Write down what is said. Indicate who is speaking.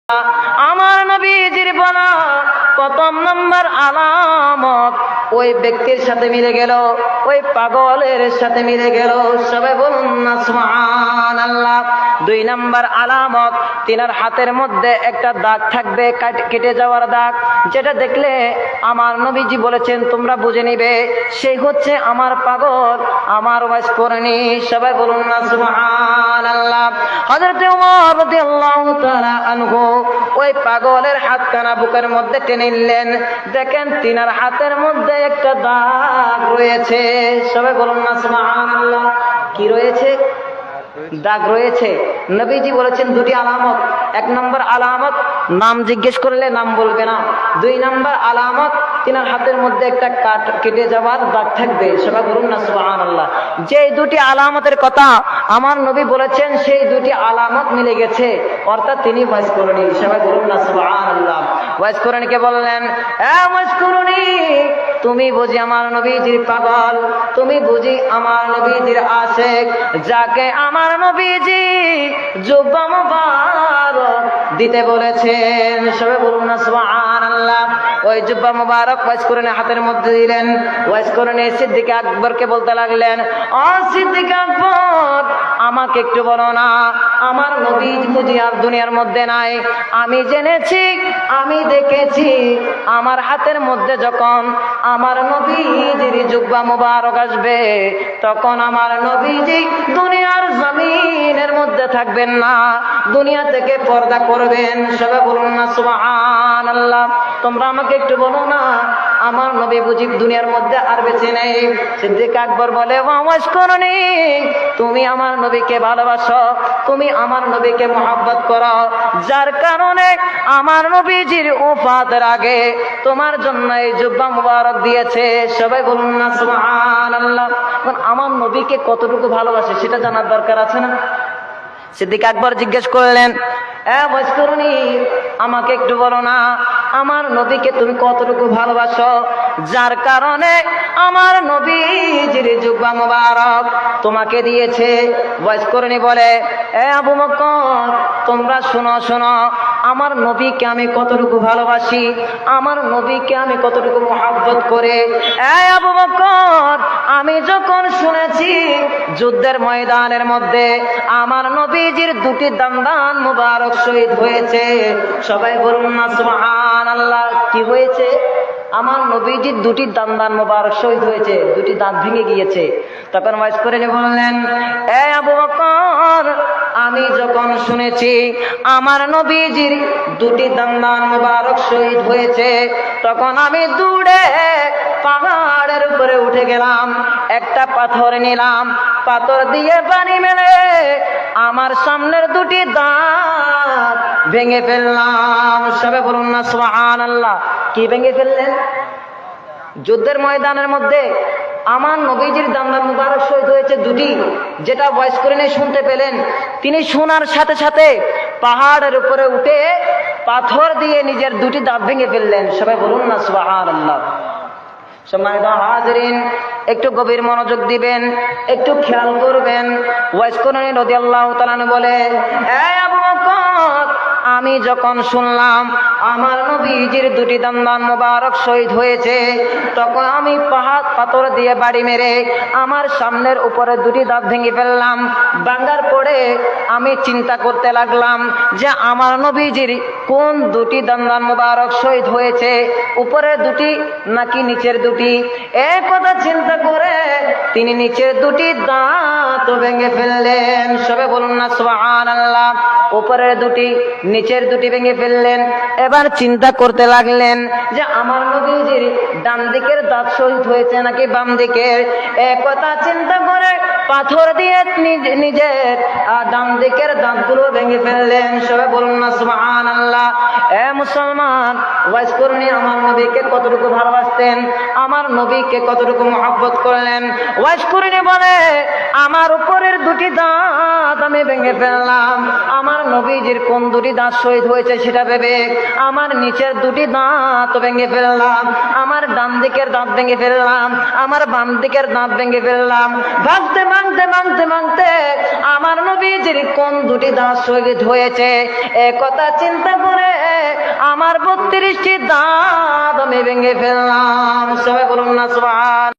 Speaker 1: আমার নবীজির বলা প্রথম নম্বর আলামত ওই ব্যক্তির সাথে মিলে গেল, ওই পাগলের সাথে মিলে গেল। সবাই বলুন না সুবহানাল্লাহ। দুই নম্বর আলামত, তিনার হাতের মধ্যে একটা দাগ থাকবে, কেটে যাওয়ার দাগ, যেটা দেখলে আমার নবীজি বলেছেন তোমরা বুঝে নিবে সেই হচ্ছে আমার পাগল, আমার ওয়াজ করেনি। সবাই বলুন না সুবহানাল্লাহ। হযরত ওমর রাদিয়াল্লাহু তাআলা আনহু ওই পাগলের হাতখানা বুকের মধ্যে টেনে নিলেন, দেখেন তিনার হাতের মধ্যে একটা দাগ রয়েছে। সবাই বলুন না সুবহানাল্লাহ। কি রয়েছে? দাগ রয়েছে। নবীজি বলেছেন দুটি আলামত। এক নম্বর আলামত, নাম জিজ্ঞেস করলে নাম বলবে না। দুই নম্বর আলামত, তিনার হাতের মধ্যে একটা কেটে যাওয়ার দাগ থাকবে। সবাই বলুন না সুবহানাল্লাহ। যে দুটি আলামতের কথা আমার নবী বলেছেন সেই দুটি আলামত মিলে গেছে, অর্থাৎ তিনি ওয়াজ করেনি। সবাই বলুন না সুবহানাল্লাহ। ওয়াজ করেনকে বললেন, ওয়াজ করুনি, তুমি বুঝি আমার নবীজির পাগল, তুমি বুঝি আমার নবীজির আশিক, যাকে আমার নবীজি জুব্বা মুবারক দিতে বলেছেন। সবাই বলুন না সুবহানাল্লাহ। ওই জুব্বা মুবারক ওয়াজ করে হাতের মধ্যে দিলেন। ওয়াজ করে সিদ্দিক আকবরকে বলতে লাগলেন, ও সিদ্দিক আকবর, আমাকে একটু বলো না, আমার নবী বুঝি আর দুনিয়ার মধ্যে নাই? আমি জেনেছি, আমি দেখেছি, আমার হাতের মধ্যে যখন আমার নবীজির জুব্বা মুবারক আসবে তখন আমার নবীজি দুনিয়ার জমিনের মধ্যে থাকবেন না, দুনিয়া থেকে পর্দা করবেন। সবাই বলুন না সুবহানাল্লাহ। তোমরা আমাকে একটু বলো না, আমার নবী বুঝি দুনিয়ার মধ্যে আর বেঁচে নেই? সিদ্দিক আকবর বলে, ওয়াজ করনি, তুমি আমার নবীকে ভালোবাসো, তুমি আমার নবীকে মহব্বত করো, যার কারণে আমার নবীজির ওফাতের আগে তোমার জন্য এই জুব্বা মুবারক দিয়েছে। সবাই বলুন না সুবহানাল্লাহ। আমার নবীকে কতটুকু ভালোবাসে সেটা জানার দরকার আছে না? সিদ্দিক আকবর জিজ্ঞেস করলেন, ওয়াজ করনি, আমাকে একটু বলো না, আমার নবীকে তুমি কতটুকু ভালোবাসো, যার কারণে আমার নবীজির জুব্বা মুবারক তোমাকে দিয়েছে? ওয়াজ করনি বলে, আবু বকর, তোমরা শোনো শোনো, আমার নবীকে আমি কতটুকু ভালোবাসি, আমার নবীকে আমি কতটুকু মহব্বত করে। আবু বকর, আমি যখন শুনেছি যুদ্ধের ময়দানের মধ্যে আমার নবীজির দুটি দান্দান মুবারক শহীদ হয়েছে। সবাই বলুন না সুবহানাল্লাহ। কি হয়েছে? আমার নবীজির দুটি দান্দান মুবারক শহীদ হয়েছে, দুটি দাঁত ভেঙে গিয়েছে। তখন ওয়াজ করে বললেন, আবু বকর, আমি যখন শুনেছি আমার নবীজির দুটি দান্দান মুবারক শহীদ হয়েছে তখন আমি দূরে পাহাড়ের উপরে উঠে গেলাম, একটা পাথর নিলাম, পাথর দিয়ে পানি মেলে আমার সামনের দুটি দাঁত ভেঙে ফেললাম। সবে বলুন না সুবহানাল্লাহ। কি ভেঙে ফেললেন? যুদ্ধের ময়দানের মধ্যে আমার নবীজির দান্দান মুবারক শহীদ হয়েছে দুটি, যেটা ওয়াজ করে শুনতে পেলেন। তিনি শোনার সাথে সাথে পাহাড়ের উপরে উঠে পাথর দিয়ে নিজের দুটি দাঁত ভেঙে ফেললেন। সবাই বলুন না সুবহানাল্লাহ। সম্মানিত হাজিরিন, একটু গভীর মনোযোগ দিবেন, একটু খেয়াল করবেন। ওয়াজ করে রাদিয়াল্লাহু তাআলা বলে, আবু বকর, আমি যখন শুনলাম আমার নবীজির দুটি দান্দান মুবারক শহীদ হয়েছে তখন আমি পাথর দিয়ে বাড়ি মেরে আমার সামনের উপরে দুটি দাঁত ভেঙে ফেললাম। ভাঙার পরে আমি চিন্তা করতে লাগলাম যে আমার নবীজির কোন দুটি দান্দান মুবারক শহীদ হয়েছে, উপরে দুটি নাকি নিচের দুটি। এই কথা চিন্তা করে তিনি নিচের দুটি দাঁত ভেঙে ফেললেন। সবে বলুন না সুবহানাল্লাহ। উপরের দুটি, নিচের দুটি ভেঙে ফেললেন। এবার চিন্তা করতে লাগলেন যে আমার নবীজির ডান দিকের দাঁত শহীদ হয়েছে নাকি বাম দিকের। একথা চিন্তা করে পাথর দিয়ে নিজের ডান দিকের দাঁতগুলো ভেঙে ফেললেন। সবাই বলুন না সুবহানাল্লাহ। মুসলমান, ওয়াজ করুন আমার নবীকে কতটুকু ভালোবাসতেন, আমার নবীকে কতটুকু মহব্বত করলেন। ওয়াজ করুন বলে, আমার উপরের দুটি দাঁত আমি ভেঙে ফেললাম, আমার নবীজির কোন দুটি দাঁত শহীদ হয়েছে সেটা ভেবে আমার নিচের দুটি দাঁত ভেঙে ফেললাম, আমার ডান দিকের দাঁত ভেঙে ফেললাম, আমার বাম দিকের দাঁত ভেঙে ফেললাম। ভাঙতে ভাঙতে ভাঙতে ভাঙতে আমার নবীজির কোন দুটি দাঁত শহীদ হয়েছে একথা চিন্তা করে সৃষ্টির দাঁত আমি ভেঙে ফেললাম। সবাই বলুন না সুবহান।